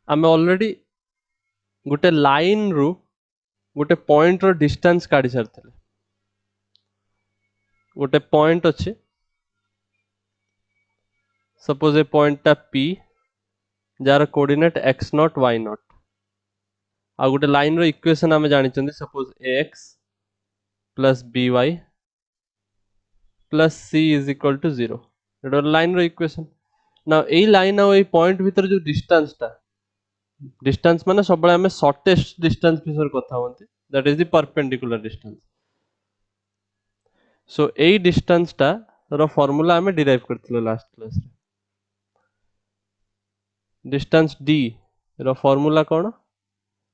आम ऑलरेडी गोटे लाइन रु गोटे पॉइंट रो डिस्टेंस काढ़ी सारथिले। गोटे पॉइंट अच्छे सपोज ए पॉइंट टा P जार coordinate x not y not आ गोटे लाइन रो इक्वेशन आम जानी suppose ax plus by plus c is equal to 0 एटा लाइन रो इक्वेशन ना ए लाइन आ पॉइंट भीतर जो डिस्टेंस माने सब आम शॉर्टेस्ट डिस्टेंस विषय कथा होती that is the perpendicular distance. So A distance टा रो फार्मूला आम डिराइव करथिलो लास्ट क्लास रे। डिस्टेंस d रो फार्मूला कौन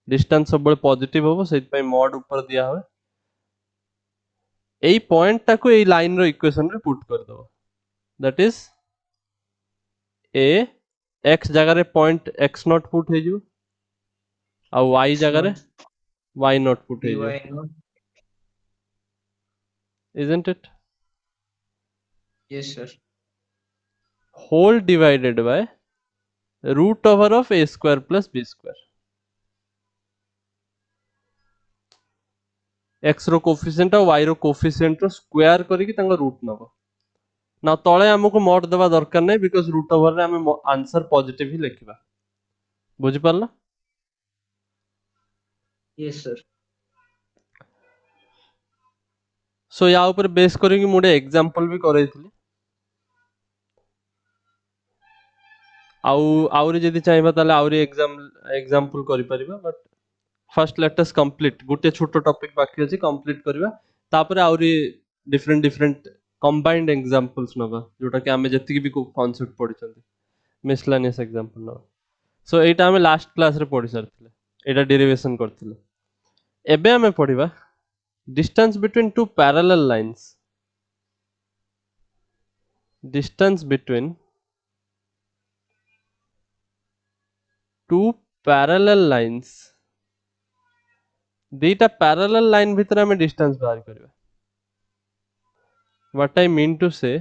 डिस्टेंस सब पॉजिटिव होबो सेति पई मॉड ऊपर दिया हुए एई पॉइंट टाको एई लाइन रो इक्वेशन रे पुट कर दो दैट इज ए x जगह रे पॉइंट x नॉट पुट हे जो आ y जगह रे y नॉट पुट हे जो isn't it Yes, sir. whole divided by root over of a square plus b square x row coefficient और y रो coefficient रो square करी कि तांगा रूट नबो ना तळे हमको मॉड देबा दरकार नै बिकॉज़ रूट ओवर रे हम आंसर पॉजिटिव ही लिखिबा बुझि पारला। Yes, sir. सो या ऊपर बेस करी कि मुडे एग्जांपल भी करैथिली आउरी जदि चाहिबा ताले आउरी एग्जांपल करि परिबा but first let us complete गुटे छोटो टॉपिक बाकी अछि कंप्लीट करबा तापर आउरी डिफरेंट डिफरेंट कंबाइंड एग्जांपल्स नबा जोटा कि हमें जति भी कांसेप्ट पढिछंती मिसलेनियस एग्जांपल नबा। सो एटा हमें लास्ट क्लास रे पढि सरथिले एटा डेरिवेशन करथिले एबे हमें पढिबा distance between two parallel lines distance between two parallel lines दीटा पैरेलल लाइन भितर हमें डिस्टेंस बाहर करबा व्हाट आई मीन टू से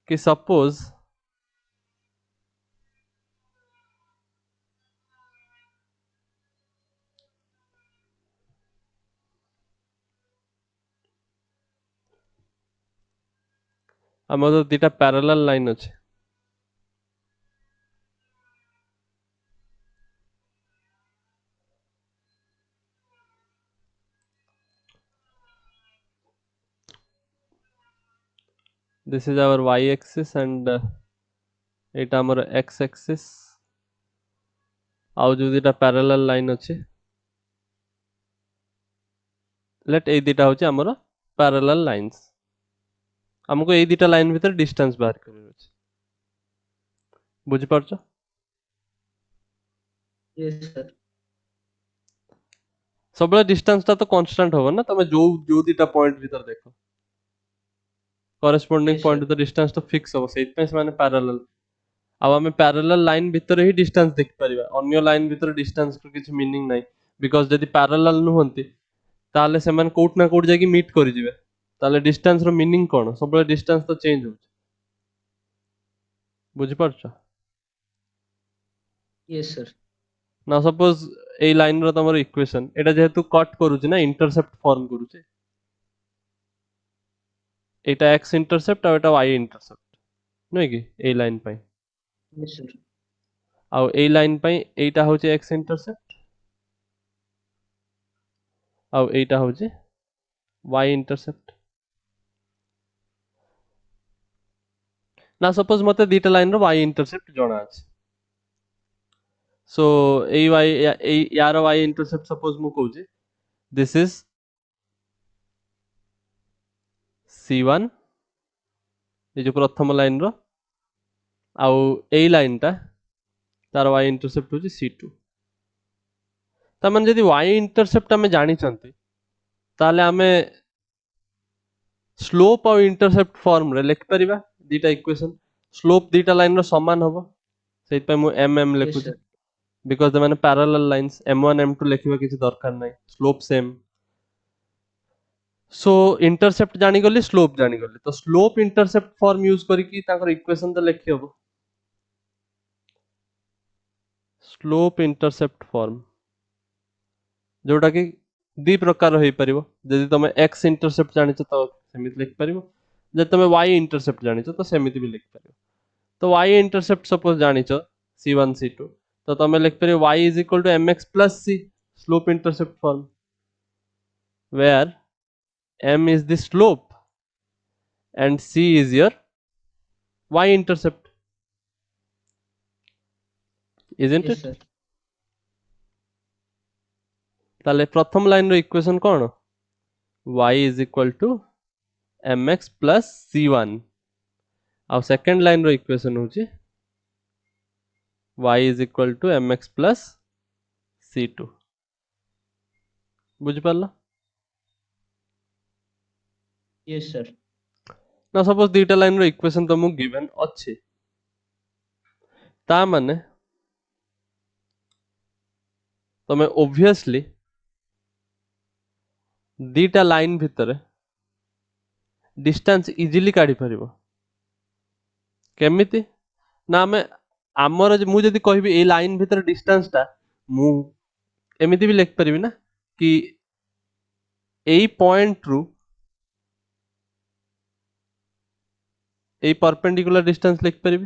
कि सपोज हमर दीटा पैरेलल लाइन अछि this is our y axis and एटा हमर x axis आउ जो दीटा पैरेलल लाइन अछि लेट ए दीटा होछि हमर पैरेलल लाइंस हमको ए दीटा लाइन भीतर डिस्टेंस बाहर करबा अछि बुझि परछो। Yes, sir. सब डिस्टेंस ता तो कांस्टेंट होबो ना तमे जो दीटा पॉइंट भीतर देखो कॉरेस्पोंडिंग Yes, पॉइंट sir. तो डिस्टेंस तो फिक्स हो सेति पे से माने पैरेलल अब हमें पैरेलल लाइन भीतर ही डिस्टेंस देख परिबा अन्य लाइन भीतर डिस्टेंस को किछ मीनिंग नै बिकॉज़ जदि पैरेलल न होंती ताले से मन कोट ना कोट जाकी मीट करि जिवे ताले डिस्टेंस रो मीनिंग कोन सब डिस्टेंस तो चेंज हो बुझि परछो। Yes, sir. ना सपोज ए लाइन रो तमर इक्वेशन एटा जेहेतु कट करूची ना इंटरसेप्ट फॉर्म करूची एटा x इंटरसेप्ट और एटा y इंटरसेप्ट नै कि ए लाइन पई Yes, sir. आउ ए लाइन पई एटा होची x इंटरसेप्ट आउ एटा होची y इंटरसेप्ट ना सपोज मते दीटा लाइन रो y इंटरसेप्ट जणा अछि सो ए y यार y इंटरसेप्ट सपोज मु कहूची दिस इज c1 ये जो प्रथम लाइन रो आउ ए लाइन टा तार y इंटरसेप्ट होची c2 त मन जदी y इंटरसेप्ट हमें जानि चंती ताले हमें स्लोप और इंटरसेप्ट फॉर्म रे लिख परिबा दीटा इक्वेशन स्लोप दीटा लाइन रो समान होबो सेति पे मु mm Yes, लिखुची sir. Because the माने पैरेलल लाइंस m1 m2 लिखिबा किछि दरकार नै स्लोप सेम सो इंटरसेप्ट जानि गली स्लोप जानि गली तो स्लोप इंटरसेप्ट फॉर्म यूज करी कि ताकर इक्वेशन तो लिखि हबो स्लोप इंटरसेप्ट फॉर्म जोटा कि दी प्रकार हो परिबो जदि तुम x इंटरसेप्ट जानिछ तो सेमिति लिख परिबो जदि तुम y इंटरसेप्ट जानिछ तो सेमिति भी लिख परिबो तो y intercept suppose जानिछ c1 c2 तो तुम लिख परिबो y is equal to mx plus c slope intercept form where m is the slope and c is your y intercept, isn't Yes, it? sir. ताले प्रथम लाइन रो equation कोन y is equal to mx plus c1 और second line रो equation होची y is equal to mx plus c2 बुझ पारला Yes, sir. ना सपोज दीटा लाइन रो इक्वेशन तुमको गिवन अछि ता माने तमे ऑब्वियसली दीटा लाइन भितर डिस्टेंस इजीली काढी परिबो केमिति ना मैं आमर मु जदि कहबी ए लाइन भितर डिस्टेंस टा मु एमिति भी लिख परिबी ना कि एई पॉइंट रु एई परपेंडिकुलर डिस्टेंस लिख परिबी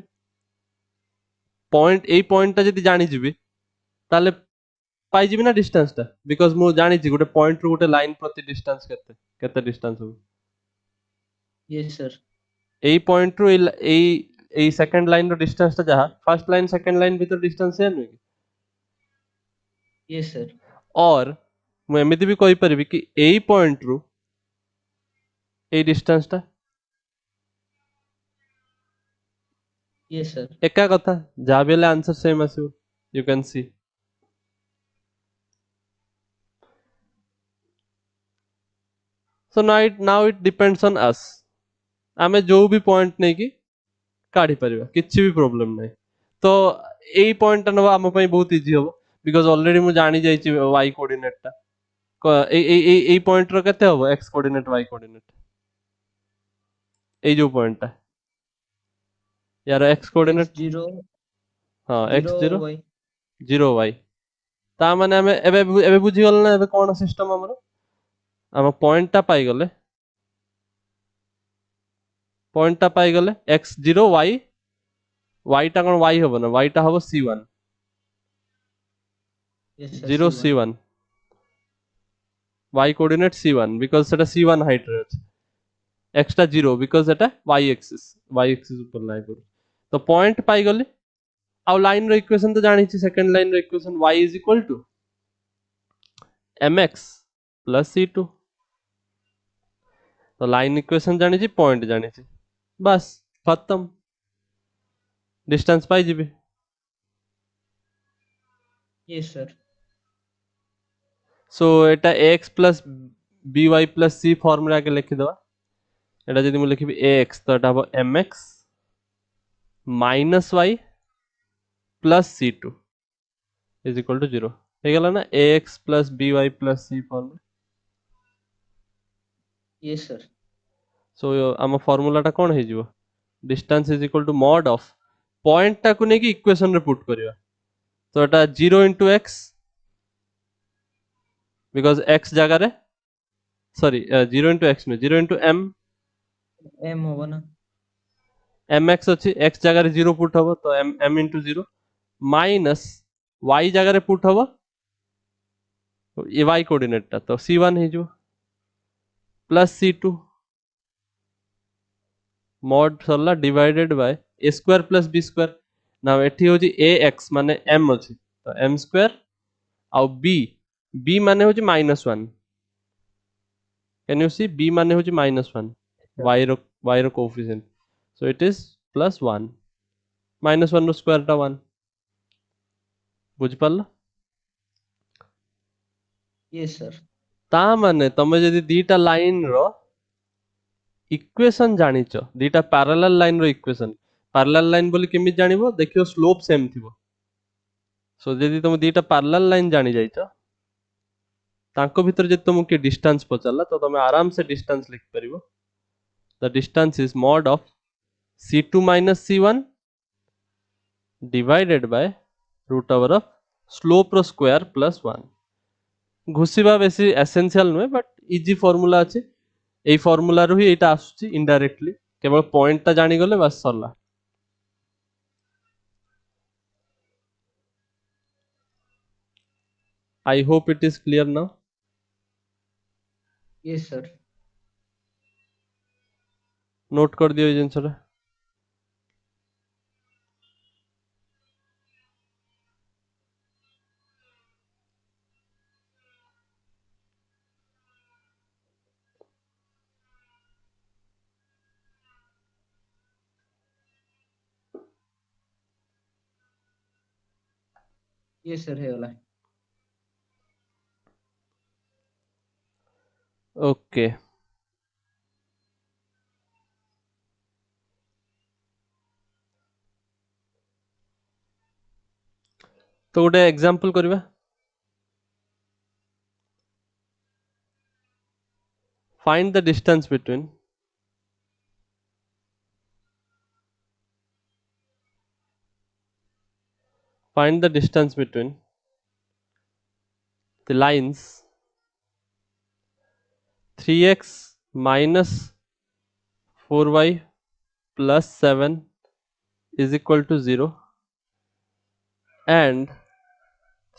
पॉइंट एई पॉइंट टा जदि जानि जिबी ताले पाई जिबी ना डिस्टेंस टा बिकॉज़ मु जानि छि गोटे पॉइंट रु गोटे लाइन प्रति डिस्टेंस केते केते डिस्टेंस हो Yes, sir. एई पॉइंट रु एई सेकंड लाइन रो डिस्टेंस टा जहा फर्स्ट लाइन सेकंड लाइन भीतर डिस्टेंस सेम नुई Yes, sir. और मु एमिति भी कहि परिबी कि एई पॉइंट रु एई डिस्टेंस टा Yes, sir. एका कथा जा बेले आंसर सेम आसीबो you can see so now it depends on us आमे जो भी पॉइंट नै कि काढी परिबा किछि भी प्रॉब्लम नै तो एई पॉइंट टा नबा हम पई बहुत इजी होबो बिकॉज़ ऑलरेडी मु जानि जाई छि y कोऑर्डिनेट टा एई पॉइंट रो केते होबो x कोऑर्डिनेट y कोऑर्डिनेट एई जो पॉइंट टा यार x कोऑर्डिनेट X0, हां 0 x0 Y. 0 y ता माने हमें एबे एबे बुझी गल ना एबे कोन सिस्टम हमरो हम पॉइंट टा पाई गले x0 y टा कोन y होबो ना y टा होबो c1 Yes, sir. 0 C1. c1 y coordinate c1 because सेटा c1 हाइट रे अछि x टा 0 बिकॉज़ सेटा y एक्सिस ऊपर लाई करू तो पॉइंट पाई गले आ लाइन रो इक्वेशन तो जानि छि सेकंड लाइन रो equation y is equal to mx plus c2 तो लाइन इक्वेशन जानि छि पॉइंट जानि छि बस खत्म distance pi जिबे Yes, sir. So Etah ax plus by plus c form रे आके लिखि दवा एटा जदि मु लिखिबी ax तो एटा हबो mx minus y plus c2 is equal to 0 हे गेला ना ax plus by plus c form Yes, sir. So आम फार्मूला टा कोन हे जिवो distance is equal to mod of point टा को ने कि इक्वेशन रे पुट करिवा तो एटा 0 into x बिकॉज़ x जगह रे सॉरी 0 into x में 0 into m M होगा ना. mx अछि x जगह रे 0 पुट हबो तो m into 0 माइनस y जगह रे पुट हबो ये y कोऑर्डिनेट टा तो c1 हे जो प्लस c2 मॉड सरला divided by a square plus b square now एठी होची ax माने m अछि तो m स्क्वायर आ b माने होची -1 कैन यू सी b माने होची -1 y रो कोएफिशिएंट सो इट इज +1 -1 रो स्क्वायर टा 1 बुझ पारला Yes, sir. ता माने तमे जदी दीटा लाइन रो इक्वेशन जानिच दीटा पैरेलल लाइन रो इक्वेशन पैरेलल लाइन बोली केमि जानिबो देखियो स्लोप सेम थिबो सो जदी तुम दीटा पैरेलल लाइन जानि जाइछ तांको भीतर जदी तुमको के डिस्टेंस पचाला तो तुम आराम से डिस्टेंस लिख परिबो the distance is mod of c2 minus c1 divided by root over of slope रो स्क्वायर प्लस 1 घुषिबा बेसी एसेंशियल नुहे बट इजी फॉर्मूला अछि एई फॉर्मूला रो ही एटा आसुची इनडायरेक्टली केवल पॉइंट ता जानि गले बस सरला I hope it is clear now Yes, sir. Note कर दियो ए जिंसरा Yes, sir. हे वाला ओके तो गोटे एग्जांपल करबा find the distance between the lines 3x minus 4y plus 7 is equal to 0 and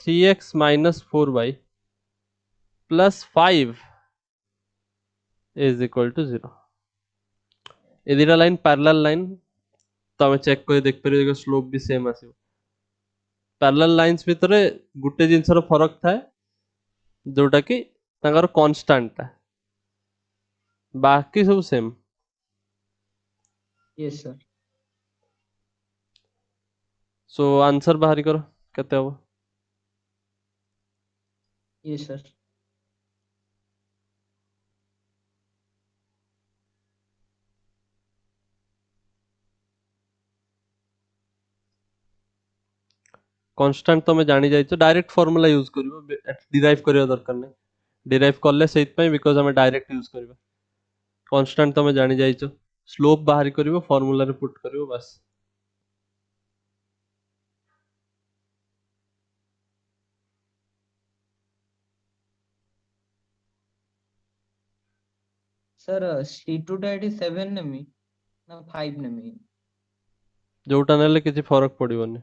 3x minus 4y plus 5 is equal to 0 ए दिटा line parallel line तो आम चेक कर देख पारे स्लोप भी सेम आसो पैरेलल लाइंस भितर गोटे जिनसर फरक थाए जोटा कि तांकर कांस्टेंट ता बाकी सब same Yes, sir. So answer बाहरी करो केते हबो Yes, sir. कांस्टेंट तो मैं जानी जाइछो डायरेक्ट फार्मूला यूज करिवो डिराइव करियो दरकार नै डिराइव करले सेत पय बिकॉज़ हमें डायरेक्ट यूज करिवो कांस्टेंट तो मैं जानी जाइछो स्लोप बाहरी करिवो फार्मूला रे पुट करिवो बस Sir, C2 ଟା ଏଠି 7 ନେମି ନା 5 ନେମି जोटा नेले किछि फरक पड़िवोनी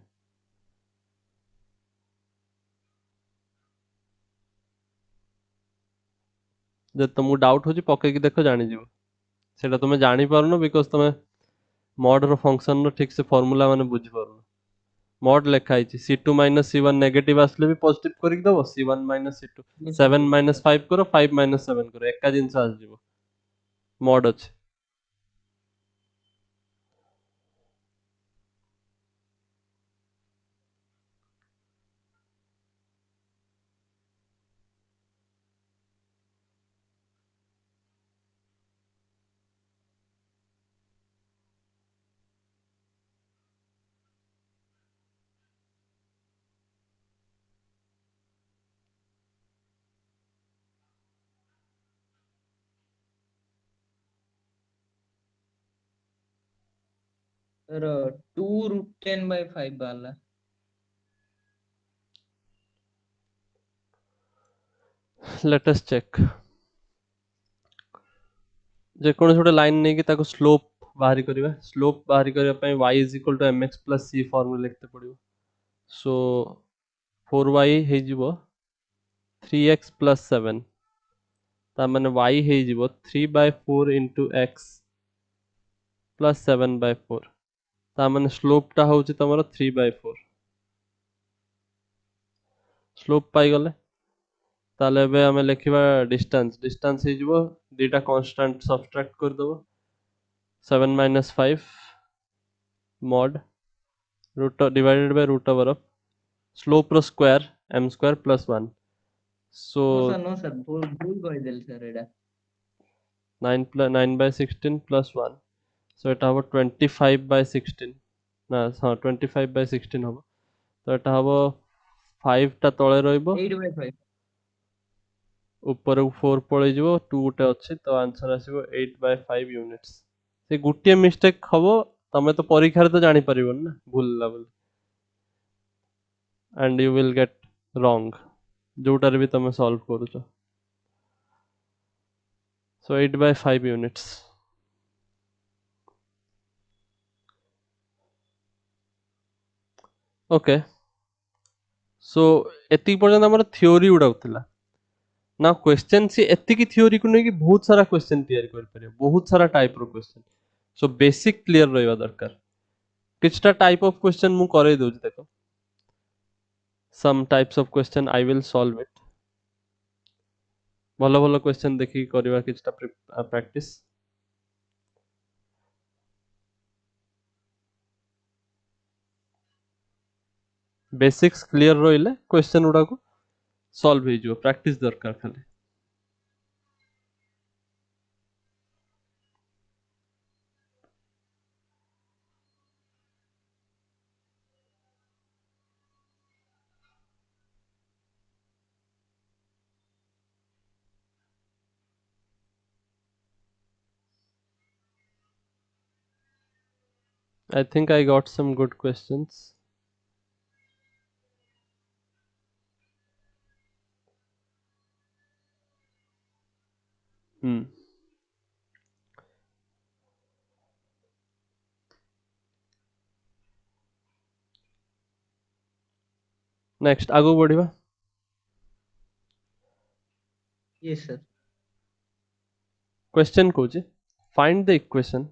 जे तुमको डाउट होची पके कि देखो जानि जिवो सेटा तुमे जानि पारनो बिकॉज़ तुमे मॉड रो फंक्शन रो ठीक से फार्मूला माने बुझी पारनो मॉड लेखा आइछि c2 c1 नेगेटिव आसले भी पॉजिटिव करिक दबो c1 c2 Yes, sir. 7 Yes, sir. 5 करो 5 7 करो एका जिंस आस जिवो मॉड अछि Sir, 2 root 10 by 5 वाला लेट अस चेक जे कोन छोटे लाइन नै कि ताको स्लोप बाहरी करिवा स्लोप बाहरी करिया पय y = mx + c फार्मूला लिखते पड़िबो सो 4y हे जिवो 3x + 7 ता माने y हे जिवो 3/4 * x + 7/4 ता माने स्लोप ता होउची तमरो 3/4 स्लोप पाई गले ताले बे हमें लिखिबा डिस्टेंस डिस्टेंस हे जिवो डेटा कांस्टेंट सब्ट्रैक्ट कर दबो 7 - 5 mod root divided by root over of slope रो square m² + 1 so no sir भूल भूल କହିଦେଲି sir ଏଟା 9/16 + 1 so এটা হবো 25/16 না हाँ 25/16 হবো তো এটা হবো 5 টা তଳେ রইবো 8/5 ऊपर 4 पळै जिवो 2 टे अछि तो आंसर आसीबो 8/5 यूनिट्स से गुटिए मिस्टेक हबो तमे तो परीक्षा रे तो जानि परिबो ना भूलला बोली and you will get wrong जोटार भी तुम सॉल्व करूछ सो 8/5 यूनिट्स ओके सो एति पर्यंत हमर थ्योरी उडा उतला ना क्वेश्चन से एति की थ्योरी को नै कि बहुत सारा क्वेश्चन तैयार कर पारे बहुत सारा टाइप रो क्वेश्चन सो बेसिक क्लियर रहबा दरकार किछटा टाइप ऑफ क्वेश्चन मु करे दउ देखो some types of question I will solve it भलो भलो क्वेश्चन देखि करबा किछटा प्रैक्टिस बेसिक्स क्लियर रहिले क्वेश्चन उडा को सॉल्व हे जो प्रैक्टिस दरकार खाली I think I got some good questions hmm next आगो बढ़िबा yes sir question cosy find the equation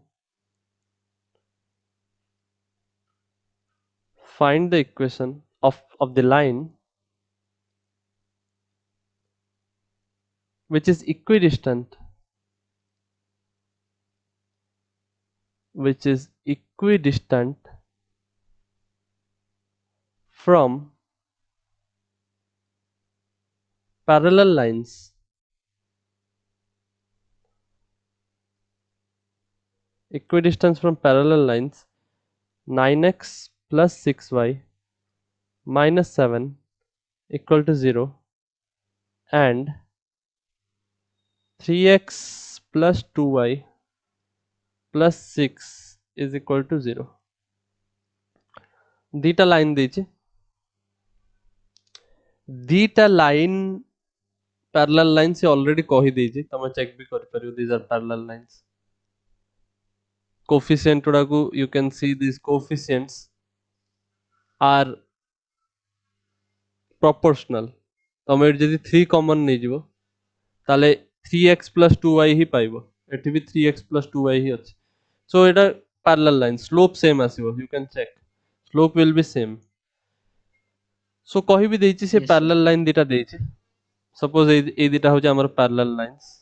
of the line which is equidistant from parallel lines equidistance from parallel lines 9x plus 6y minus 7 equal to 0 and 3x plus 2y plus 6 is equal to 0 दीटा line देछि दीटा line parallel line से already कहि देछि तमे check भी कर परियो these are parallel lines coefficient उडा को you can see this coefficients are proportional तमे जदि 3 कॉमन नै जिवो ताले 3x plus 2y ही पाइबो एठी भी 3x plus 2y ही अछि सो एटा पैरेलल लाइन स्लोप सेम आसीबो you can check slope will be same so कहि भी देछि से yes sir पैरेलल लाइन दिटा देछि सपोज ए दिटा हो हमर पैरेलल लाइंस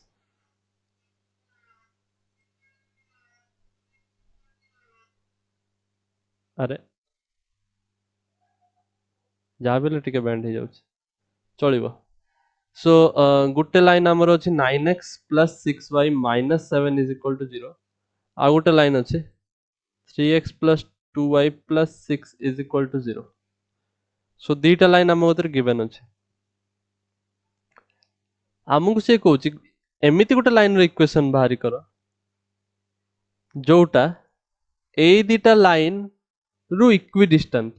अरे जहाँ भी टिके बैंड हो जाउछ चलिबो सो गुटे लाइन हमर अछि 9x plus 6y minus 7 is equal to 0 uh Gute line अछि 3x plus 2y plus 6 is equal to 0 so दीटा लाइन हम उधर गिवन अछि हमकु से कहूची एमिति गुटे लाइन रो इक्वेशन बाहरी करो जोटा ए दीटा लाइन रु इक्विडिस्टेंट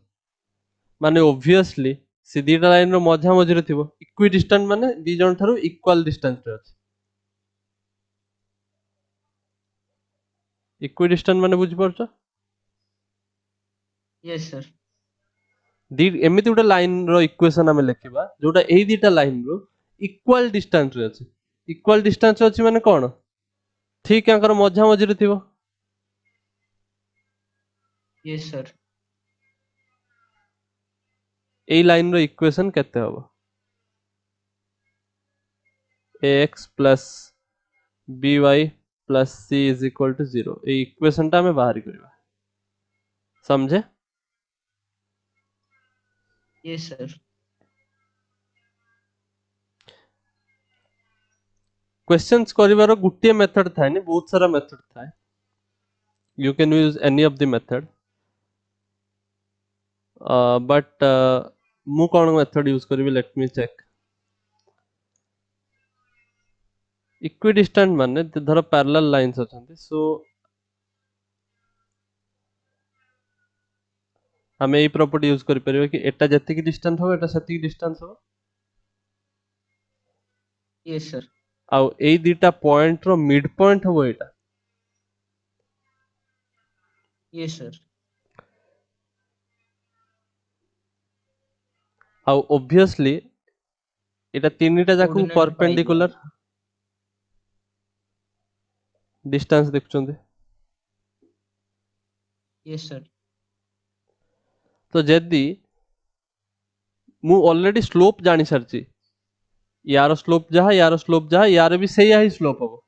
माने ऑब्वियसली से दीटा लाइन रो मझा मझी रे थिबो इक्विडिस्टेंट माने दी जन थारु इक्वल डिस्टेंस रे अछि इक्विडिस्टेंट माने बुझि परछ yes sir दी एमिति गुटे लाइन रो इक्वेशन हम लिखिबा जोटा ए दीटा लाइन रो इक्वल डिस्टेंस रे अछि इक्वल डिस्टेंस अछि माने कोन ठीक आंकर मझा मझी रे थिबो yes sir ए लाइन रो इक्वेशन केते होबो ax plus by plus c is equal to 0 A equation टा हमें बाहर करबा समझे yes sir क्वेश्चंस करिवार गुटिए मेथड थाए नि बहुत सारा मेथड थाए you can use any of the method but मु कोन मेथड यूज करबी लेट मी चेक इक्विडिस्टेंट माने धर पैरेलल लाइंस अछंती सो हमें ये प्रॉपर्टी यूज कर परिबा कि एटा जति डिस्टेंस हो एटा सेति डिस्टेंस हो यस सर आउ एई दीटा पॉइंट रो मिड पॉइंट हो एटा यस सर आउ ऑब्वियसली एटा तीनटा जाको कोऑर्डिनेट 5 परपेंडिकुलर डिस्टेंस देखुचंदी यस सर तो जदी मु ऑलरेडी स्लोप जानी सरची यार स्लोप जहा यार भी सेया ही स्लोप हो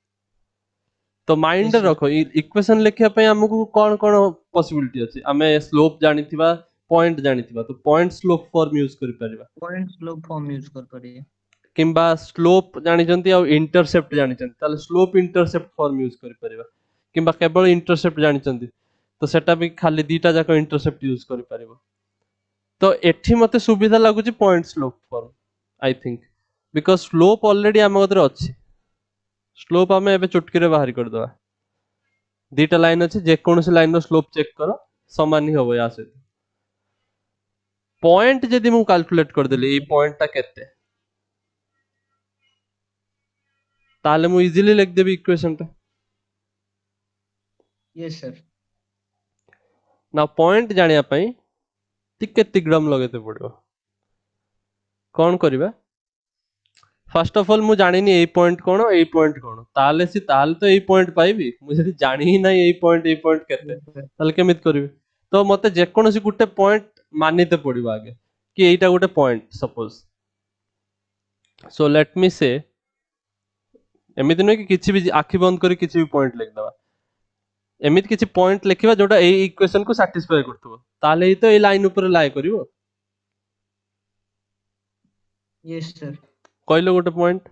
तो माइंड यस सर रखो इक्वेशन लिखिया पे हमको कौन कौन पॉसिबिलिटी अछि हमें स्लोप जानिथिबा पॉइंट जानिथिबा तो पॉइंट स्लोप फॉर्म यूज करि परिबा पॉइंट स्लोप फॉर्म यूज कर परिए किंबा स्लोप जानिचंती और इंटरसेप्ट जानिचंती ताले स्लोप इंटरसेप्ट फॉर्म यूज करि परिबा किंबा केवल इंटरसेप्ट जानिचंती तो सेटा भी खाली दीटा जाको इंटरसेप्ट यूज करि परिबा तो एठी मते सुविधा लागुची point slope form I think because slope already आम गदरे अछि स्लोप आमे एबे चुटकी रे बाहर कर दवा दीटा लाइन अछि जे कोनोसी लाइन रो स्लोप चेक करो समान ही होबो या से पॉइंट जदी मु कैलकुलेट कर देली ई पॉइंट ता केते ताले मु इजीली लिख देबी इक्वेशन ता यस सर ना पॉइंट जानिया पई टिके तिग्रम लगेते पड़िबो कोन करिबा फर्स्ट ऑफ ऑल मु जानिनी ए पॉइंट कोन ताले तो ए पॉइंट पाइबी मु जदी जानि ही नै ए पॉइंट केते ताले केमित करिवि तो मते जे कोनोसी गुटे पॉइंट मानिते पड़िबो आगे कि एटा गुटे point suppose so let me से एमिति नै कि किछि भी आखि बंद करी किछि भी पॉइंट लिख दवा एमिति किछि पॉइंट लिखिबा जोटा ए इक्वेशन को सैटिस्फाई करथबो ताले ही तो ए लाइन ऊपर लाए करिवो यस सर कहलो गोटे पॉइंट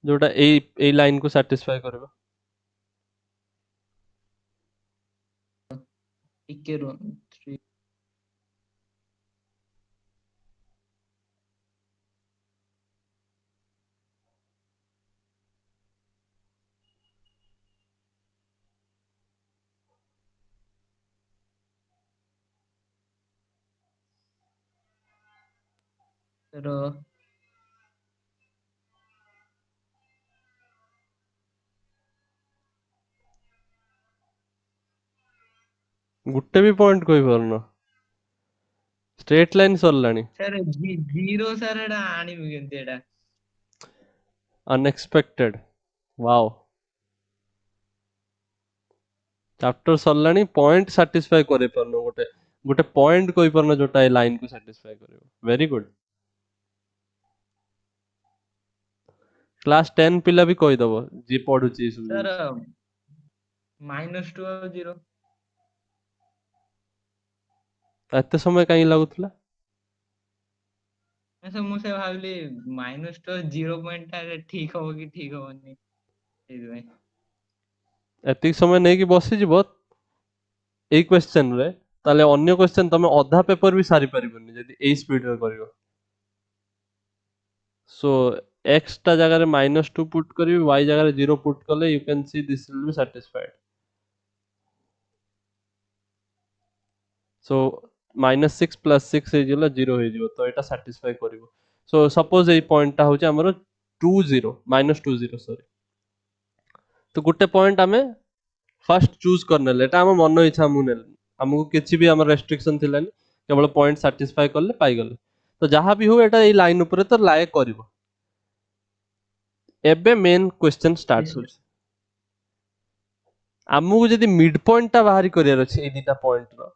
जोटा ए लाइन को सैटिस्फाई करबो टिके रो 3 सर गुटे भी पॉइंट कोई परनो स्ट्रेट लाइन सरलानी सर जीरो सर एडा आनी केनते एडा अनएक्सपेक्टेड वाओ चैप्टर सरलानी पॉइंट सैटिस्फाई करे परनो गोटे गोटे पॉइंट कोई परनो जोटा ए लाइन को सैटिस्फाई करिवो वेरी गुड क्लास 10 पिला भी कहि दबो जे पढुची सब सर -2 और 0 एते समय काई लागुतला ऐसे मुझे भाबली -2 0 पॉइंट ठीक हो कि ठीक होनी एई एतिक समय नै कि बसी जिवो ए क्वेश्चन रे ताले अन्य क्वेश्चन तमे अधा पेपर भी सारी परिबनी जदी ए स्पीड रे करिवो सो x ता जगह रे -2 पुट करिवि y जगह रे 0 पुट कले you can see this will be satisfied so -6 + 6 हे जिला 0 हे जिवो तो एटा सैटिस्फाई करिवो सो सपोज ए पॉइंट ता होचे हमर 20 -20 सॉरी तो गुटे पॉइंट आमे फर्स्ट चूज करने एटा हम मन इच्छा मुने हमको किछि भी हमर रेस्ट्रिक्शन थिलानी केवल पॉइंट सैटिस्फाई करले पाई गले तो जहां भी हो एटा ए लाइन ऊपर तो लाए करिवो एबे मेन क्वेश्चन स्टार्ट यस हो हमको जदी मिड पॉइंट ता बाहरी करियर अछि ए दिटा पॉइंट रो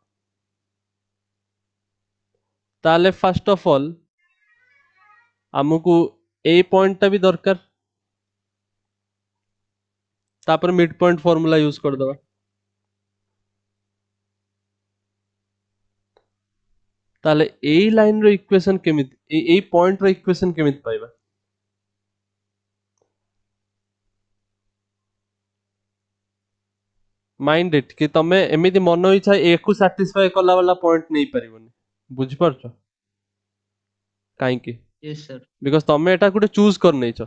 ताले फर्स्ट ऑफ ऑल हमको ए पॉइंट ता भी दरकार तापर मिड पॉइंट फार्मूला यूज कर दवा ताले ए लाइन रो इक्वेशन केमित ए पॉइंट रो इक्वेशन केमित पाइबा माइंड इट कि तमे एमिति मन इच्छा ए को सैटिस्फाई कला वाला पॉइंट नहीं परिबनी बुझ परछ काई कि यस सर बिकॉज़ तमे एटा गुटे चूज कर नैछ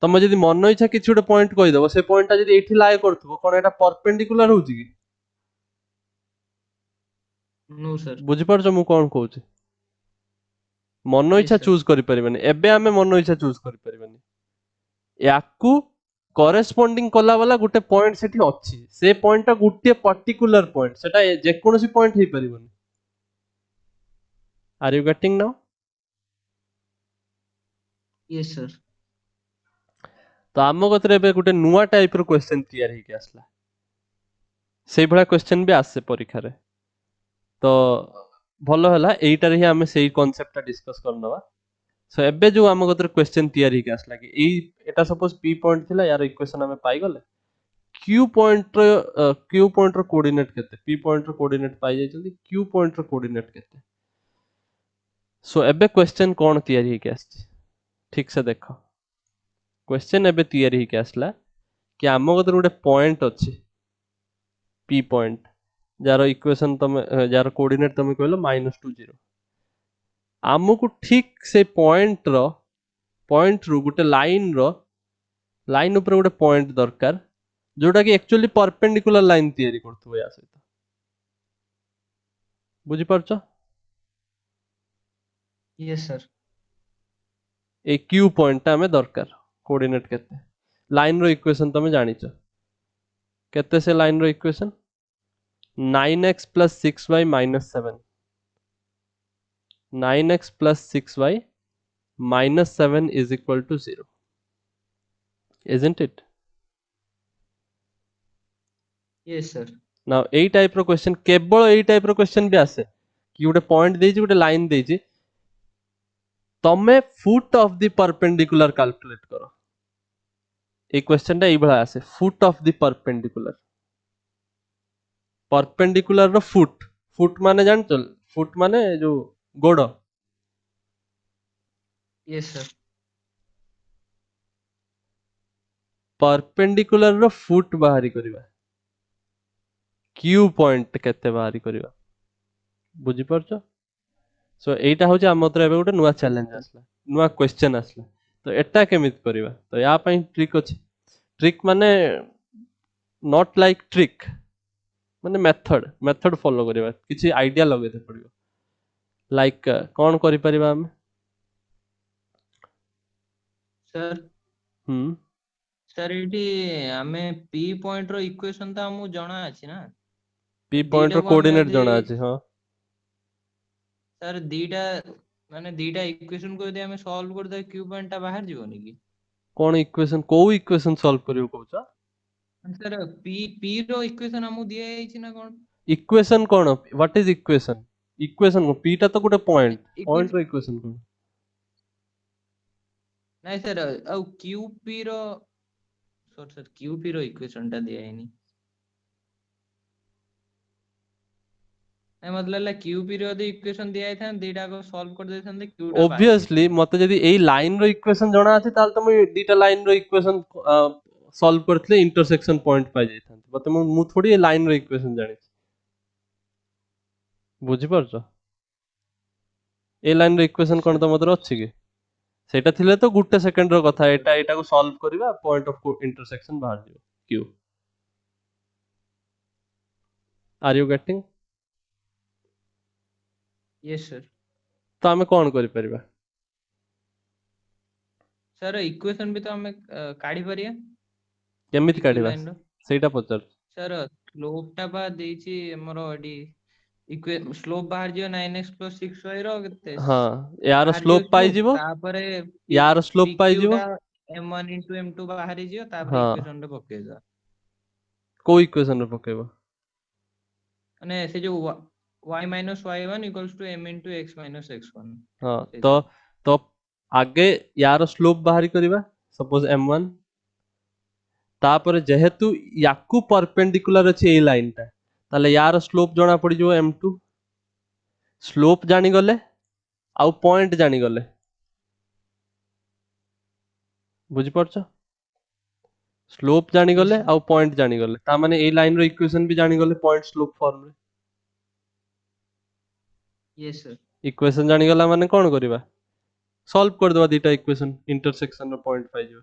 तमे जदी मन इच्छा किछि गुटे पॉइंट कहि दबो से पॉइंट ता जदी एठी लाए करथबो कोन एटा परपेंडिकुलर होउची कि नो सर। बुझी पारछ मु कोन कहूची मन यस इच्छा सर। चूज करि परिबनी एबे आमे मन इच्छा चूज करि परिबनी याकू करेस्पोंडिंग कला वाला गुटे पॉइंट सेठी अछि से पॉइंट टा गुटे पर्टिकुलर पॉइंट सेटा जे कोनोसी पॉइंट हे परिबनी are you getting now yes sir. तो आम गतरे एबे गुटे नुवा टाइप रो क्वेश्चन तैयार हे के आसला सेई भला क्वेश्चन भी आसे परीक्षा रे तो भलो होला एइटार ही आमे सेई कांसेप्ट टा डिस्कस करनवा सो एबे जो आम गतरे क्वेश्चन तैयार हे के आसला कि एई एटा सपोज पी पॉइंट थिला यार इक्वेशन आमे पाई गले क्यू पॉइंट रो कोऑर्डिनेट केते पी पॉइंट रो कोऑर्डिनेट पाई जायछन्ती क्यू पॉइंट रो कोऑर्डिनेट केते सो एबे क्वेश्चन कोन तैयार हे के आछि ठीक से देखो क्वेश्चन एबे तैयार हे के आसला कि आम गतरे गुटे पॉइंट अछि पी पॉइंट जार इक्वेशन तमे जार कोऑर्डिनेट तमे कहलो -2 0 आमको ठीक से पॉइंट रु गुटे लाइन ऊपर गुटे पॉइंट दरकार जोटा कि एक्चुअली परपेंडिकुलर लाइन तैयारी करथुबो या सहित बुझी पारछ यस सर। ए क्यू पॉइंट टा हमें दरकार कोऑर्डिनेट केते लाइन रो इक्वेशन तमे जानिछ केते से लाइन रो equation 9x + 6y - 7 9x + 6y - 7 = 0 isn't it yes sir. Now एई टाइप रो क्वेश्चन केवल एई टाइप रो क्वेश्चन भी आसे कि गुटे पॉइंट देछि गुटे लाइन देछि तमे foot of the perpendicular calculate करो ए क्वेश्चन टा एई भला आसे फुट ऑफ द परपेंडिकुलर रो फुट फुट माने जानचो फुट माने जो गोड़ यस सर। परपेंडिकुलर रो फुट बाहरी करबा क्यू पॉइंट केते बाहरी करबा बुझी परछो सो एटा होचे हमतर एबे गुटे नुवा यस चैलेंज सर। आसला नुवा क्वेश्चन आसला तो एटा केमित करबा तो या पई ट्रिक अछि ट्रिक माने नॉट लाइक ट्रिक माने मेथड फॉलो करबा किछि आइडिया लगेते पड़िबो लाइक कोन करि परिबा हम सर हम सर एठी आमे पी पॉइंट रो इक्वेशन तो हमु जणा अछि ना पी पॉइंट दीटा रो को आमे कोऑर्डिनेट यदि जणा अछि हां सर दीटा माने दीटा इक्वेशन को यदि आमे सॉल्व कर दे क्यू पॉइंट टा बाहर जीवोनी की कोन इक्वेशन को इक्वेशन सॉल्व करियो कहूचा सर पी पी रो इक्वेशन हमु दिया अछि ना कोन इक्वेशन कोन व्हाट इज इक्वेशन इक्वेशन को पी टा तो गुटे पॉइंट इक्वेशन रो इक्वेशन कोन नहीं सर औ क्यू पी रो सर क्यू पी रो इक्वेशन टा दिया हैनी नहीं मतलब क्यू पी रो यदि इक्वेशन दिया है था दीटा को सॉल्व कर देथांते क्यू टा बाहर ऑब्वियसली मते जदी एई लाइन रो इक्वेशन जणा अछि ताल त मु दीटा लाइन रो इक्वेशन सॉल्व करथले इंटरसेक्शन पॉइंट पाइ जाइथांते मते मु थोड़ी ए लाइन रो इक्वेशन जानि बुझी परछ ए लाइन रो इक्वेशन यस कोन सर। त मते अछि कि सेटा थिले तो गुटे सेकंड रो कथा एटा एटा को सॉल्व करबा पॉइंट ऑफ इंटरसेक्शन बाहर जिवो Q R you getting yes sir. तो हमें कोन करि परिबा सर इक्वेशन भी तो हमें काढी परिया केमिति पीक्यू काढिबा लाइन रो सेटा पचर सर स्लोप टा बा देछि हमरो एडी इक्वे स्लोप बाहर जियो 9x + 6y रो केते हां यार बाहर जियो स्लोप पाइ स्लोप जिवो तापरे यार स्लोप पाइ pq जिवो टा m1 * m2 बाहर जियो तापरे हां इक्वेशन रे पकेजा को इक्वेशन रे पकेबो माने से जो y - y1 = m * x - x1 हां से तो जो तो आगे यार स्लोप बाहरी करबा सपोज m1 तापर जेहेतु याकू परपेंडिकुलर अछि ए लाइन टा ताले यार स्लोप जणा पड़ी जो m2 स्लोप जानी गले आउ पॉइंट जानी गले बुझी परछ स्लोप जानी यस गले सर। आउ पॉइंट जानी गले ता माने ए लाइन रो इक्वेशन भी जानी गले पॉइंट स्लोप फॉर्म रे यस सर। इक्वेशन जानी गला माने कोन करबा सॉल्व कर दवा दीटा इक्वेशन इंटरसेक्शन रो पॉइंट पाइ जो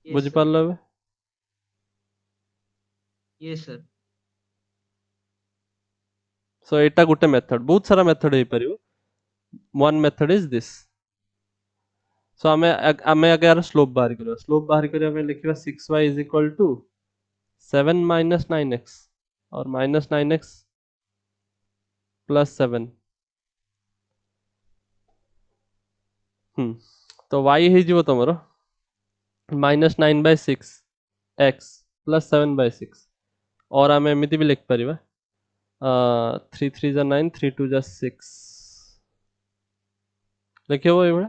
यस बुझी सर। पारलो। अब, yes sir. Yes sir. Yes sir. Yes sir. Yes sir. Yes sir. Yes sir. Yes sir. Yes sir. Yes sir. बुझी पारलो। अब सो एटा गोटे मेथड, बहुत सारा मेथड हो परियो, वन मेथड इज दिस। सो आमे आगे यार स्लोप बाहर करियो, स्लोप बाहर करियो हमें लिखिबा 6y is equal to 7 minus 9x और माइनस 9x प्लस 7। तो y हे जीवो तमरो माइनस 9/6 x प्लस 7/6 और आमे एमिति भी लिख परिबा 3 3 जा 9 3 2 जा 6 लिखियो एबे।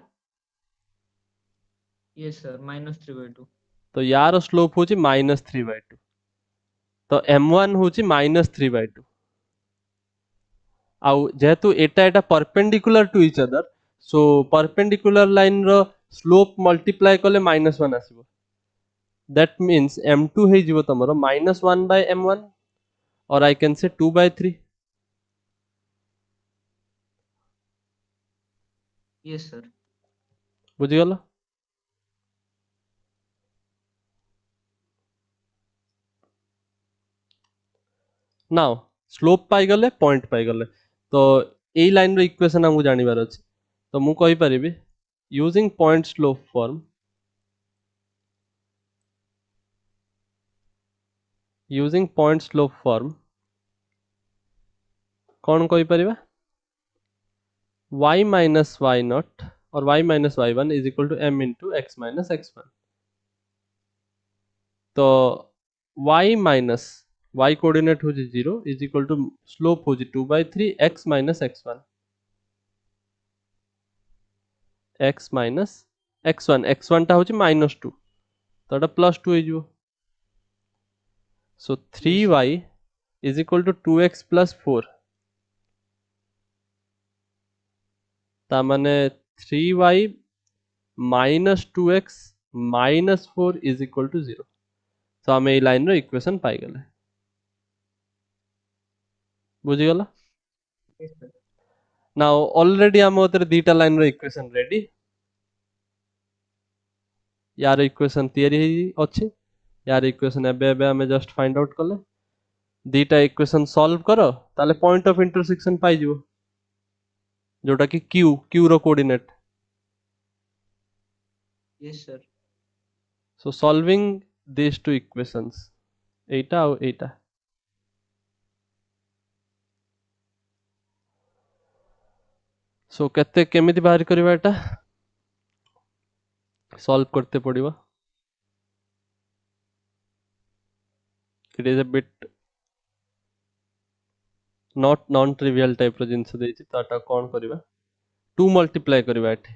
Yes sir -3/2। तो यार स्लोप होची -3/2, तो m1 होची -3/2 आउ जेहेतु एटा एटा perpendicular to each other, so perpendicular line रो स्लोप मल्टीप्लाई कले -1 आसीबो, दैट मीन्स m2 हे जीवो तमरो -1/m1 और I can say 2/3। Yes sir. बुझी गलो? नाउ स्लोप पाई गले, पॉइंट पाई गले, तो ए लाइन रो इक्वेशन हमु जानिबार अछि, तो मु कहि परिबि using point slope form, using point slope form कौन कहि परिबा y माइनस y नॉट और y minus y1 is equal to m into x minus x1। तो y माइनस y कोऑर्डिनेट हो 0 इज इक्वल टू स्लोप हो 2/3 x minus x1, x minus x1, x1 टा हो -2 तो एटा +2 हो जिवो। So 3y is equal to 2x plus 4, ता माने 3y minus 2x minus 4 is equal to 0। तो आम ए लाइन रो इक्वेशन पाई गले। बुझी गला? Yes sir. नाउ ऑलरेडी आम ओतरे दीटा लाइन रो इक्वेशन रेडी, यार इक्वेशन तयारी हेई अछि, यार इक्वेशन एबे एबे हमें जस्ट फाइंड आउट कले, दीटा इक्वेशन सॉल्व करो ताले पॉइंट ऑफ इंटरसेक्शन पाई जिवो, जोटा कि q रो coordinate. Yes sir. So solving this two equations, एटा और एटा, सो केते केमिति बाहर करबा एटा सॉल्व करते पड़िबा। It is a bit not non trivial type रो जिंस देछि, तो एटा कोन करबा 2 मल्टीप्लाई करबा, एठी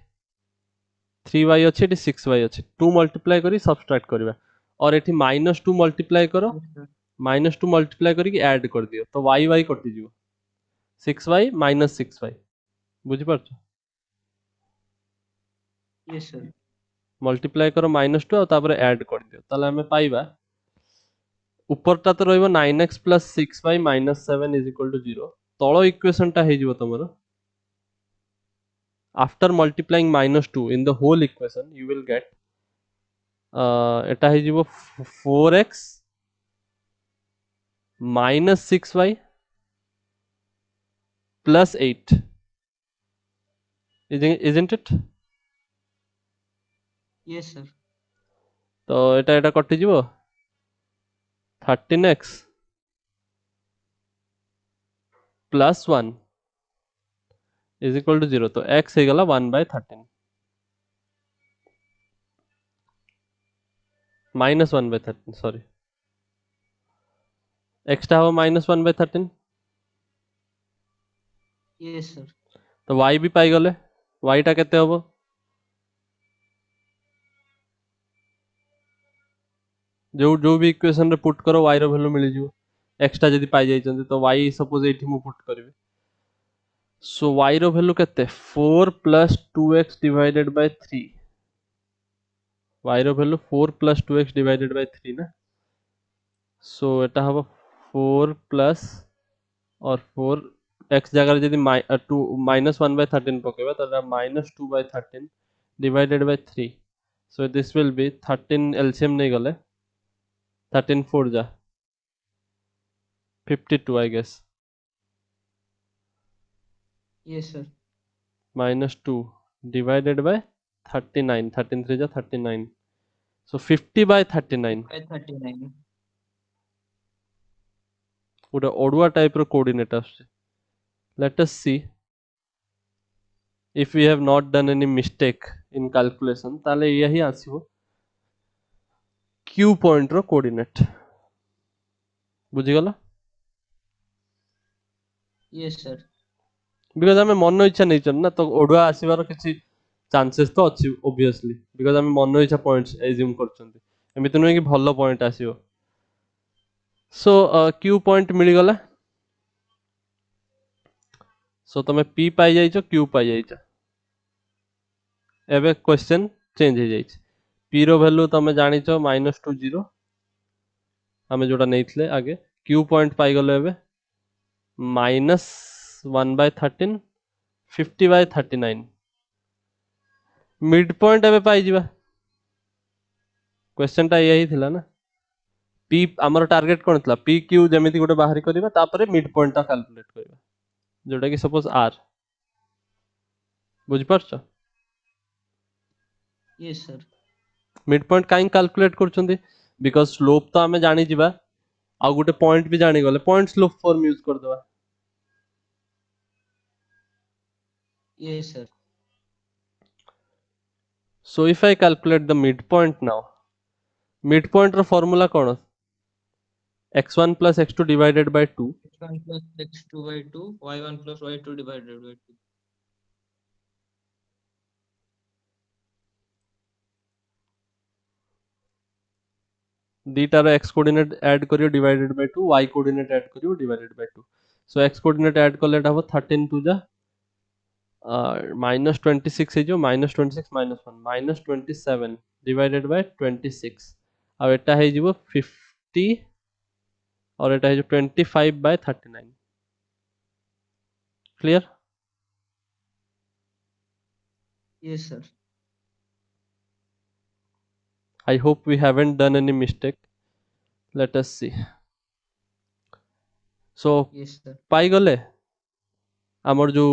3y अछि एठी 6y अछि, 2 मल्टीप्लाई करी सबट्रैक्ट करबा और एठी -2 मल्टीप्लाई करो, यस सर। -2 मल्टीप्लाई करी कि ऐड कर दियो तो y कटि जिवो 6y माइनस 6y। बुझि पारछ? Yes sir. मल्टीप्लाई करो -2 और तापर ऐड कर दियो, ताले हमें पाइबा ऊपरटा तो रहइबो 9x plus 6y minus 7 is equal to 0, तळो इक्वेशन टा हे जिवो तमरो after multiplying -2 in the whole equation you will get एटा हे जिवो 4x minus 6y plus 8, isn't it? Yes sir. तो एटा एटा कटि जिवो 13x plus 1 is equal to 0, तो x हे गला 1/13 माइनस 1/13 सॉरी, x टा हो माइनस 1/13, यस सर। तो y भी पाई गले, y टा केते होबो जो जो भी इक्वेशन रे पुट करो y रो वैल्यू मिल जिवो, x टा जदी पाई जाई चंदी तो y सपोज एठी मु पुट करबी, सो y रो वैल्यू केते 4 plus 2x divided by 3, y रो value 4 plus 2x divided by 3 ना, सो एटा हबो 4 प्लस और 4 x जगह जदी माइनस 1/13 पकेबा त minus 2/13 divided by 3, so this will B 13 LCM नहीं गले 13 4 जा 52 I guess, Yes, sir. -2 divided by 39, 13 3 जा 39, so 50/39 by 39. ଗୋଟେ ଅଡୁଆ ଟାଇପ ର କୋऑर्डिनेट ଆସୁଛି। let us see if we have not done any mistake in calculation ताले यही आसिबो q पॉइंट रो कोऑर्डिनेट बुझिगला Yes, sir. बिकॉज आमे मन इच्छा नहीं चन ना तो ओडुआ आसीबार किछि चांसेस तो अछि ऑब्वियसली बिकॉज आमे मन इच्छा पॉइंट्स एज्यूम करछंती एमिति नुहे कि भलो पॉइंट आसीबो सो q पॉइंट मिली गला सो तमे p पाई जाइछो q पाई जाइछो एबे क्वेश्चन चेंज हो जाइछ p रो वैल्यू तमे जानिछो -20 आमे जोटा नेइथले आगे q पॉइंट पाई गलो एबे -1/13 50/39 मिड पॉइंट एबे पाई जिबा क्वेश्चन टा यही थिला ना p हमर टारगेट कोन थिला p q जेमिति गोटे बाहरी करबा तापरे मिड पॉइंट टा कैलकुलेट करबा जोटा कि सपोज r बुझ परछ Yes, sir. मिड पॉइंट काई कैलकुलेट करछंती बिकॉज़ स्लोप तो हमें जानि जिबा आ गोटे पॉइंट भी जानि गले पॉइंट स्लोप फॉर्म यूज कर देबा Yes, sir. so if I calculate the midpoint now midpoint रो फार्मूला कोन x1 plus x2 divided by 2 x1 plus x2 by 2, y1 plus y2 divided by 2. दीटा रो x कोऑर्डिनेट ऐड करियो divided by 2 y coordinate add करियो divided by 2 so x coordinate add करले हबो 13 2 जा -26 हे जो -26 -1 -27 डिवाइडेड बाय 26 अब एटा हे जिवो 50 और एटा हे जो 25/39 clear Yes, sir. I hope we haven't done any mistake let us see so Yes, sir. पाई गले हमर जो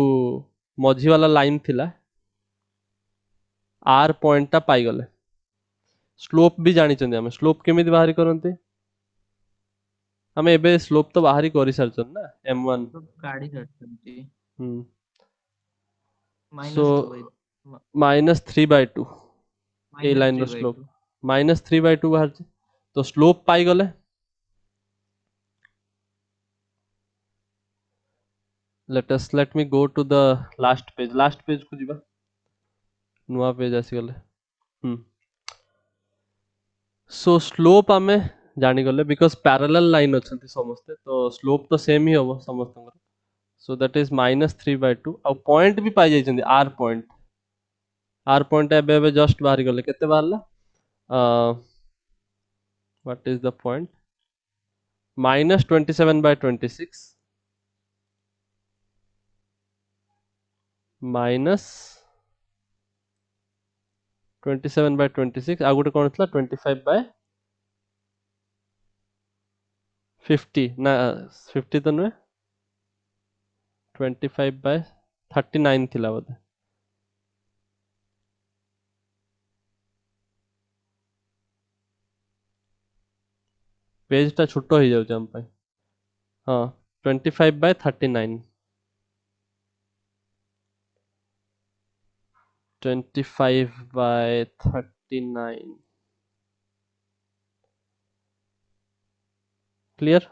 मझी वाला लाइन थिला r पॉइंट टा पाई गले स्लोप भी जानि चंदी हम स्लोप केमिति बाहरी करंती हमें एबे स्लोप तो बाहरी करि सारछन ना m1 तो गाड़ी करते हम्म minus 2 so by -3/2 ए minus लाइन रो 3 by स्लोप 2. -3/2 बाहर तो स्लोप पाई गले let me go to the last page को जिबा नुआ पेज आसी गले सो स्लोप आमे जानि गले बिकॉज़ पैरेलल लाइन अछंती समस्ते तो स्लोप तो सेम ही होबो समस्तंगर सो दैट इज -3/2 और पॉइंट भी पाई जाइछंती r पॉइंट एबे जस्ट बाहरी गले केते बाहरला व्हाट इज द पॉइंट -27/26 -27/26 आ गोटे कोन थला 25/50 ना 50 तो नुहे 25/39 थिला बोधे पेज टा छोटो हो जाउछ हम पय हां 25/39 25/39 क्लियर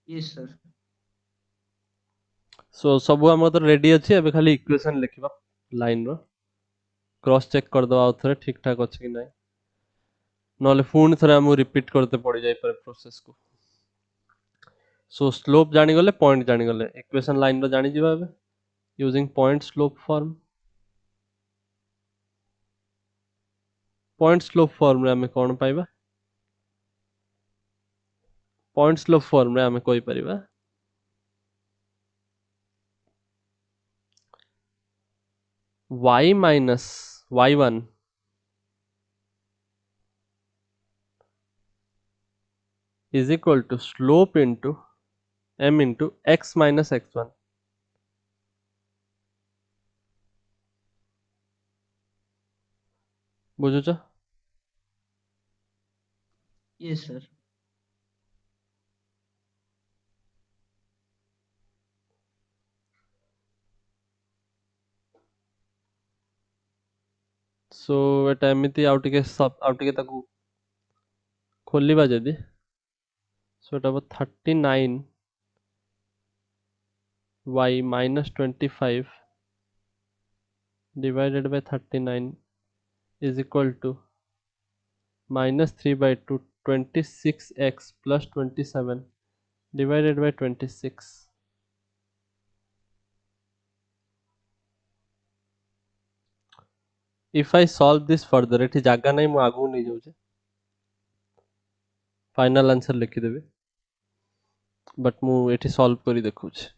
Yes, sir. सो सब हम तो रेडी अछि एबे खाली इक्वेशन लिखिबा लाइन रो क्रॉस चेक कर दो आउ थरे ठीक ठाक अछि कि नै नले फोन थरे हम रिपीट करते पड़ी जाई पर प्रोसेस को सो स्लोप जानि गले पॉइंट जानि गले इक्वेशन लाइन रो जानि जिबा एबे यूजिंग पॉइंट स्लोप फॉर्म रे हमें कोन पाइबा पॉइंट स्लोप फॉर्म रे हमें कोइ परिबा y minus y1 is equal to slope into m into x minus x1 बुझुच yes sir. सो एटा एमिति आउ टिके ताकू खोलिबा जदी सो एटा 39 y minus 25 divided by 39 is equal to minus 3 by 2 26x plus 27 divided by 26. If I solve this further एठी जागा नहीं मु आगु नहीं जाउछे फाइनल आंसर लिखि देबे बट मु एठी सॉल्व करी देखुछ.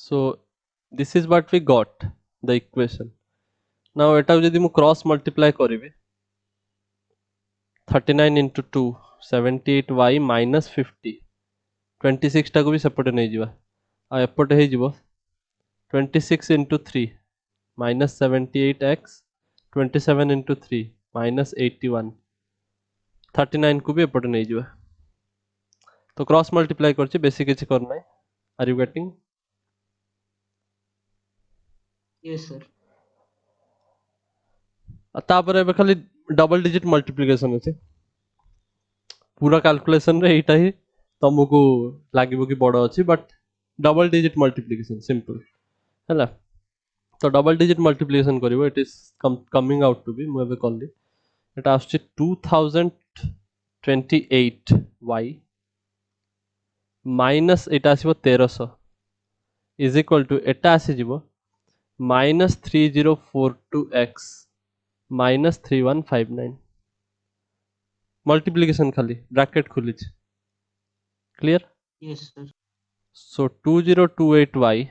So this is what we got the equation. Now एटा जदी मु क्रॉस मल्टीप्लाई करिवे 39 into 2 78y minus 50 26 टाको भी सेपटे नहीं जिवा आ एपटे हे जिवो 26 into 3 minus 78x 27 into 3 minus 81 39 को भी एपटे नहीं जिवा तो क्रॉस मल्टीप्लाई करछि बेसी किछि करना है. Are you getting? yes sir. तापर एबे खाली डबल डिजिट मल्टीप्लिकेशन अछि पूरा कैलकुलेशन रे एटा ही तुमको लागिबो कि बड़ अछि but double digit multiplication simple हैला. तो डबल डिजिट मल्टीप्लिकेशन करिवो it is coming out to be मु एबे करली एटा आछि 2028 y minus Etah आसीबो 1300 is equal to एटा आसी जिवो minus 3042x minus 3159 multiplication खाली ब्रैकेट खुली क्लियर. yes sir. सो 2028y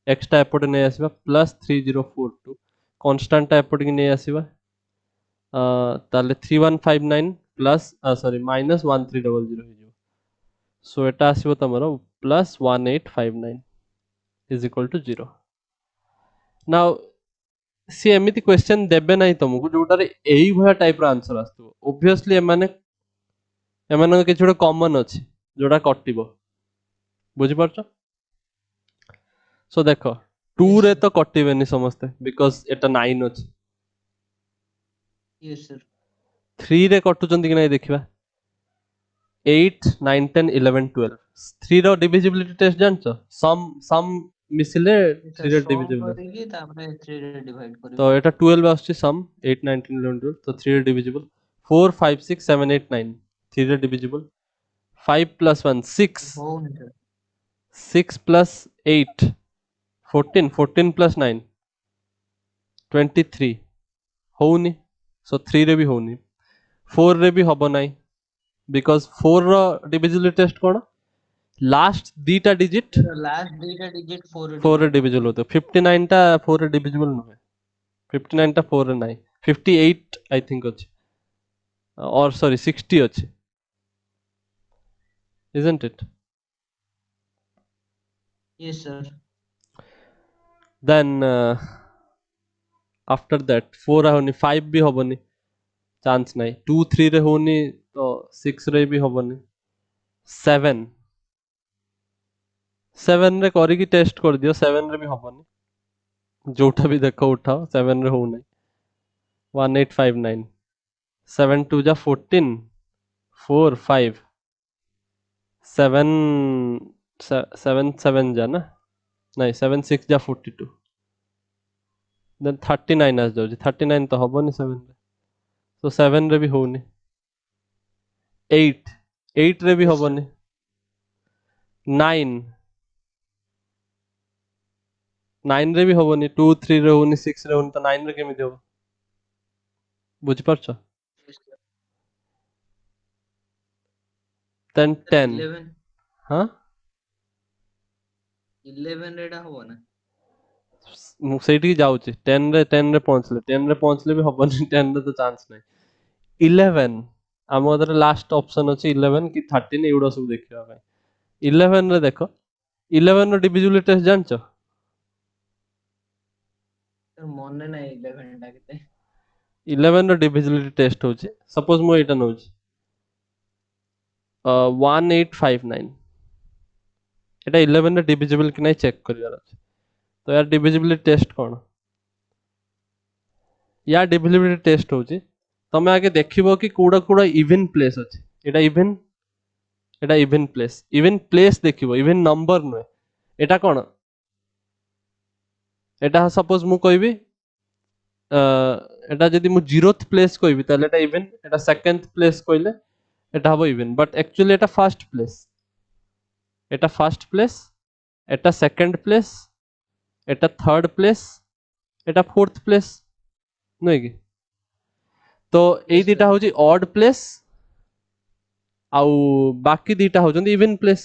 एक्स्ट्रा एपटे नहीं आसीबा प्लस 3042 कांस्टेंट एपटे नहीं आसीबा ताले 3159 प्लस सॉरी माइनस 1300 हो जो सो एटा आसीबो तमरो plus 1859 is equal to 0. Now see एमिति क्वेश्चन देबे नहीं तुमको जोटारे एई भया टाइप रो आंसर आस्तो ऑब्वियसली एमाने के छोटे कॉमन अछि जोटा कटिबो बुझि परछ. सो देखो 2 Yes, रे sir. तो कटिबेनी समस्ते बिकॉज़ एटा 9 अछि yes sir. 3 रे कटुचंती कि नहीं देखिबा 8 9 10 11 12 3 रो डिविजिबिलिटी टेस्ट जानछो सम मिसिले এটা 3 रे sum डिविजिबल କରିକି ତାପରେ 3 ରେ divide କରିବେ. तो एटा 12 आछी सम 8 9 10 11 12 तो 3 रे डिविजिबल 4 5 6 7 8 9 3 रे डिविजिबल 5 plus 1 6 ହଉନି sir. 6 plus 8 14 14 plus 9 23 होउनी सो 3 रे भी होउनी 4 रे भी हबो नाही बिकॉज़ 4 रो डिविजिबिलिटी टेस्ट कोन लास्ट दीटा डिजिट ଲାଷ୍ଟ ଦିଟା digit 4 ରେ 4 रे divide डिविजिबल होतो 59 टा 4 रे डिविजिबल नुहे 59 टा 4 रे नाही 58 आई थिंक अछि और सॉरी 60 अछि isn't it? yes sir. Then after that 4 होनी 5 भी होबनी चांस नहीं 2 3 रे होनी तो 6 रे भी होबनी 7 7 रे करी की टेस्ट कर दियो 7 रे भी होबनी जोटा भी देखो उठाओ 7 रे हो नहीं 1859 7 2 जा 14 4 5 7 7 7 जा ना नहीं 7 6 जा 42 देन 39 आस जाउची 39 तो हबनी 7 रे तो 7 रे भी होनी 8 8 रे भी Yes, sir. हबनी 9 9 रे भी हबनी 2 3 रे होनी 6 रे होनी तो 9 रे केमिति हबो बुझि परछ Yes, sir. देन Sir, 10 11 हां 11 ରେ ଏଟା ହବ ନା? ମୁଁ ସେଇଠିକି ଯାଉଛି 10 ରେ ପହଞ୍ଚିଲେ ବି ହବନି 10 ରେ ତ ଚାନ୍ସ ନାହିଁ 11 आम कदर लास्ट ऑप्शन अच्छे 11 कि 13 एगुड़ा सब देखा 11 रे देख 11 रो डिविजिबिलिटी टेस्ट जानछ सर मने नाही 11 टा केते 11 रो डिविजिबिलिटी टेस्ट होची सपोज मु एटा नउची 1859 एटा 11 रे डिविजिबल कि नहीं चेक करिवार अछि तो यार डिविजिबिलिटी टेस्ट कोन या डिविजिबिलिटी टेस्ट होची तमे आगे देखिबो कि कोडा कोडा इवन प्लेस अछि एटा इवन प्लेस देखिबो इवन नंबर नुए एटा कोन एटा सपोज मु कहबी एटा जदि मु जीरोथ प्लेस कहबी ताले एटा इवन एटा सेकंड प्लेस कहले एटा हबो even but actually Etah first place Etah second place Etah third place Etah fourth place नुए कि तो एई Yes, दिटा sir. होची ऑड प्लेस आउ बाकी दिटा होचंदी इवन प्लेस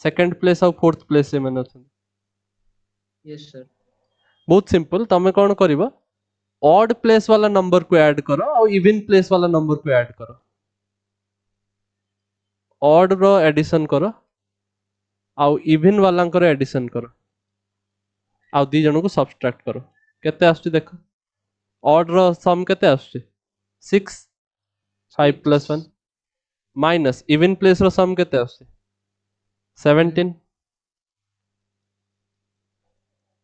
सेकंड प्लेस आउ फोर्थ प्लेस से माने अछन Yes, sir. बहुत सिंपल तमे कोन करबो ऑड प्लेस वाला नंबर को ऐड करो और इवन प्लेस वाला नंबर को ऐड करो ऑड रो एडिशन करो आउ इवन वाला एडिशन करो आउ दी जन को सब्सट्रैक्ट करो केते आछी देखो ऑड रो सम केते आछी 6 5 प्लस 1 माइनस इवन प्लेस रो सम केते आछी 17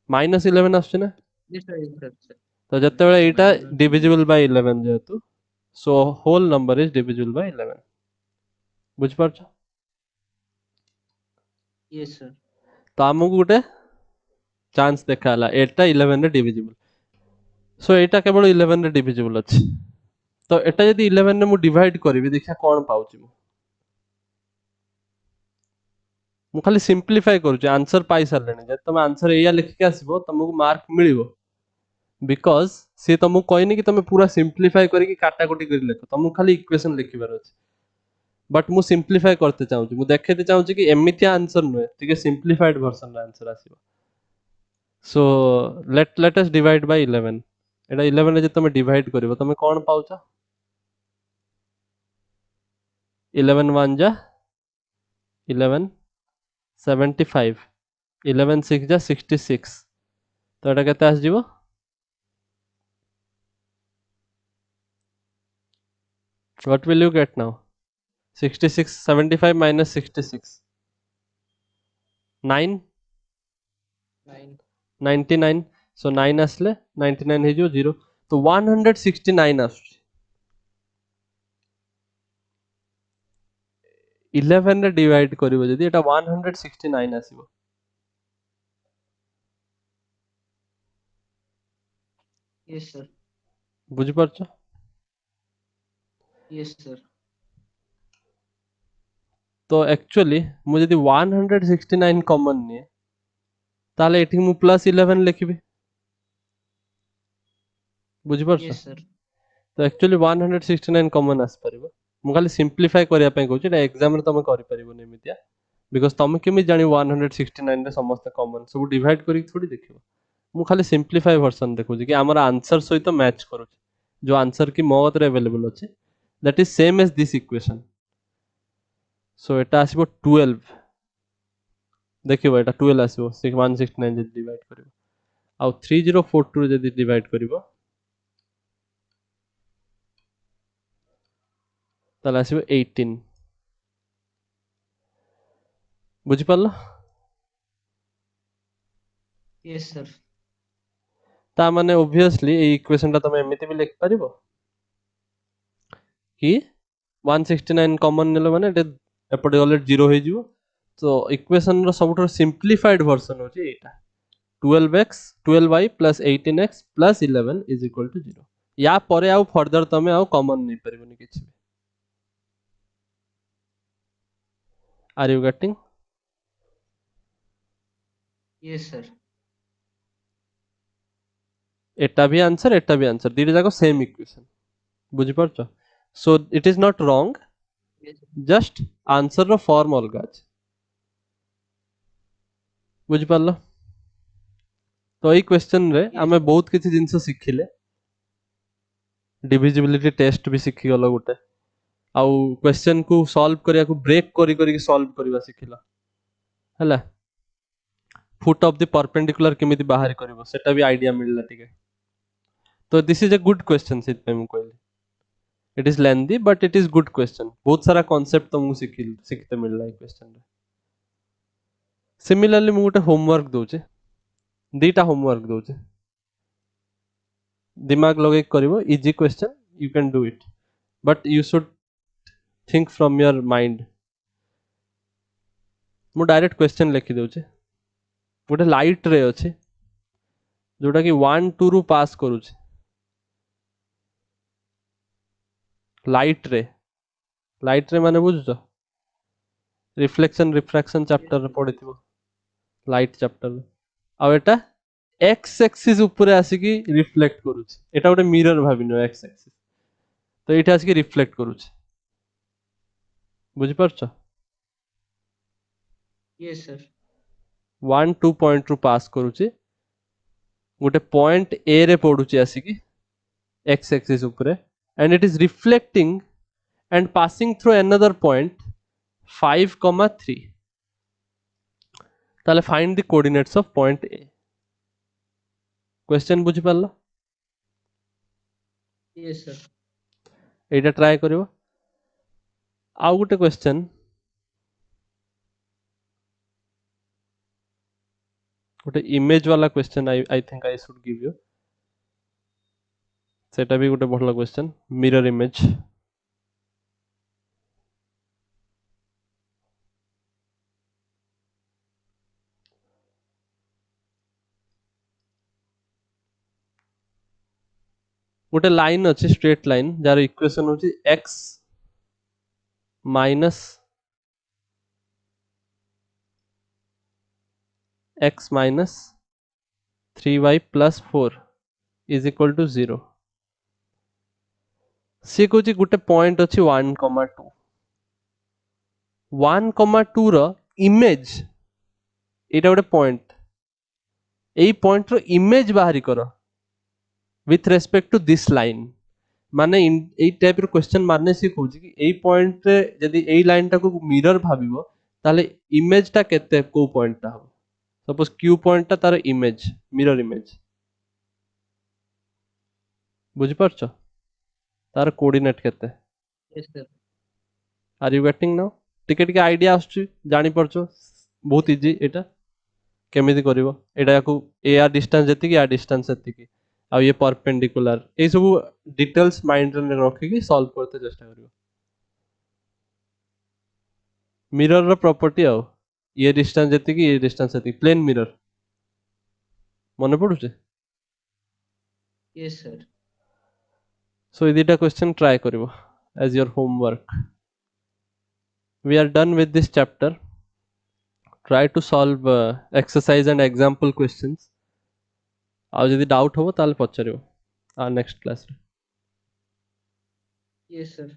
माइनस 11 आछी ना Yes, sir. Yes, sir. Sir. तो जते बेले एटा Minus डिविजिबल बाय 11 जेतु so whole number is divisible by 11 बुझ पारछ Yes, sir. तो आमको गोटे चांस देखाला एटा 11 रे डिविजिबल सो एटा केवल 11 रे डिविजिबल अछि तो एटा यदि 11 रे मु डिवाइड करबी देखा कोन पाउची मु खाली सिंपलीफाई करूची आंसर पाई सारलेनी जे तुम आंसर एया लिख के आसीबो तुमको मार्क मिलिबो बिकॉज से तुमको कहनी कि तुम पूरा सिंपलीफाई करके काटाकुटी कर लिख तुमको खाली इक्वेशन लिखिबार अछि बट मु सिंपलीफाई करते चाहूची मु देखेते चाहूची कि एमितिया आंसर नुए ठीक है सिंपलीफाइड वर्जन रा आंसर आसीबो so let us divide by 11 एटा 11 रे जे तुम डिवाइड करबो तुम कोन पाउछ 11 1 जा 11 75 11 6 जा 66 तो एटा केते आस जीवो what will you get now 66 75 minus 66 9 nine. 99 so 9 आसले 99 हे जो 0 तो 169 आसुची 11 रे डिवाइड करिवो जदी एटा 169 आसीबो Yes, sir. बुझि परछ Yes, sir. तो एक्चुअली मु जदी 169 कॉमन निए ताले एठी मु प्लस 11 लिखिबे बुझि परछ Yes, sir. तो एक्चुअली 169 कॉमन आस परिबो मु खाली सिंपलीफाई करिया पय कहूची एटा एग्जाम रे तमे करि परिबो नेमितिया बिकॉज तमे केमि जानि 169 रे समस्त कॉमन सब डिवाइड करि थोड़ी देखिबो मु खाली सिंपलीफाई वर्जन देखुची कि हमर आंसर सहित मैच करूची जो आंसर की मो रे अवेलेबल अछि that is same as this equation so एटा आसीबो 12 देखिबो एटा 12 आसीबो 169 जदि डिवाइड करिबो आ 3042 जदि डिवाइड करिबो ताले आसीबो 18 बुझि पारलो Yes, sir. ता माने ऑब्वियसली ए इक्वेशन ता तमे एमिति भी लिख परिबो कि 169 कॉमन नेलो माने एपटे गले 0 हे जिवो तो इक्वेशन रो सबटो सिंपलीफाइड वर्जन होची एटा 12x 12y plus 18x plus 11 is equal to 0 या परे आउ फर्दर तमे आउ कॉमन नै परिबोनी किछि are you getting Yes, sir. एटा भी आंसर दीटा जाको सेम इक्वेशन बुझि परछ so it is not wrong Yes, sir. Just answer रो फॉर्म अलगा अछि बुझि पारलो तो एई क्वेश्चन रे Yes, हमें sir. बहुत किछि जिंस सिखिले डिविजिबिलिटी टेस्ट भी सिखि गलो गुटे आउ क्वेश्चन को सॉल्व करिया को ब्रेक करी सॉल्व करबा सिखिला हला फुट ऑफ द परपेंडिकुलर केमिति बाहर करबो सेटा भी आइडिया मिलला टिके तो this is a good question set पे मु कहली it is lengthy but it is good question बहुत सारा कांसेप्ट तुमको सिखते मिलला ए क्वेश्चन रे सिमिलरली मु गोटे होमवर्क दोचे दीटा होमवर्क दोचे दिमाग लगे करिवो easy question you can do it but you should think from your mind मु डायरेक्ट क्वेश्चन लिखि दोचे गोटे लाइट रे अछि जोटा कि 1 2 रु पास करूचे लाइट रे माने बुझछ रिफ्लेक्शन रिफ्रैक्शन चैप्टर रे पढिथिबो लाइट चैप्टर आ एटा एक्स एक्सिस ऊपर आसिकी रिफ्लेक्ट करूचे एटा गोटे मिरर भाबिनो एक्स एक्सिस तो एटा आसिकी रिफ्लेक्ट करूचे बुझि परछ यस सर 1 2 पॉइंट रु पास करूचे गोटे पॉइंट ए रे पडुचे आसिकी एक्स एक्सिस ऊपर and it is reflecting and passing through another point 5,3 ताले find the coordinates of point A question बुझी पारला यस सर एटा ट्राई करिवो आउ गोटे क्वेश्चन गोटे इमेज वाला question I think I should give you सेटा भी गोटे भल क्वेश्चन मिरर इमेज गोटे लाइन अच्छी स्ट्रेट लाइन जार इक्वेशन होची x minus x minus 3y plus 4 is equal to 0 सी कहूँ गोटे पॉइंट अच्छी 1,2 1,2 रो इमेज एटा गोटे पॉइंट एई पॉइंट रो इमेज बाहरी करो with respect to this line माने एई टाइप रो क्वेश्चन मारने सी कहूँ कि एई पॉइंट रे यदि एई लाइन टा को मिरर भाबिबो ताले इमेज टा केते को पॉइंट टा हो सपोज क्यू पॉइंट टा तार इमेज मिरर इमेज बुझि परछ तार कोऑर्डिनेट केते yes sir are you getting now टिके टिके आइडिया आछी जानि परछ बहुत इजी एटा केमिति करिवो एटा को ए आर डिस्टेंस जति कि आर डिस्टेंस जति कि आ ये परपेंडिकुलर ए सब डिटेल्स माइंड रे रखि कि सॉल्व करते चेष्टा करिवो मिरर रो प्रॉपर्टी आ ये डिस्टेंस जति कि ये डिस्टेंस जति प्लेन मिरर मने पडुचे यस सर सो ए दिटा क्वेश्चन ट्राई करिवो as your homework we are done with this chapter try to solve exercise and example questions आ जदि डाउट हो ताले पछारियो आ नेक्स्ट क्लास रे यस सर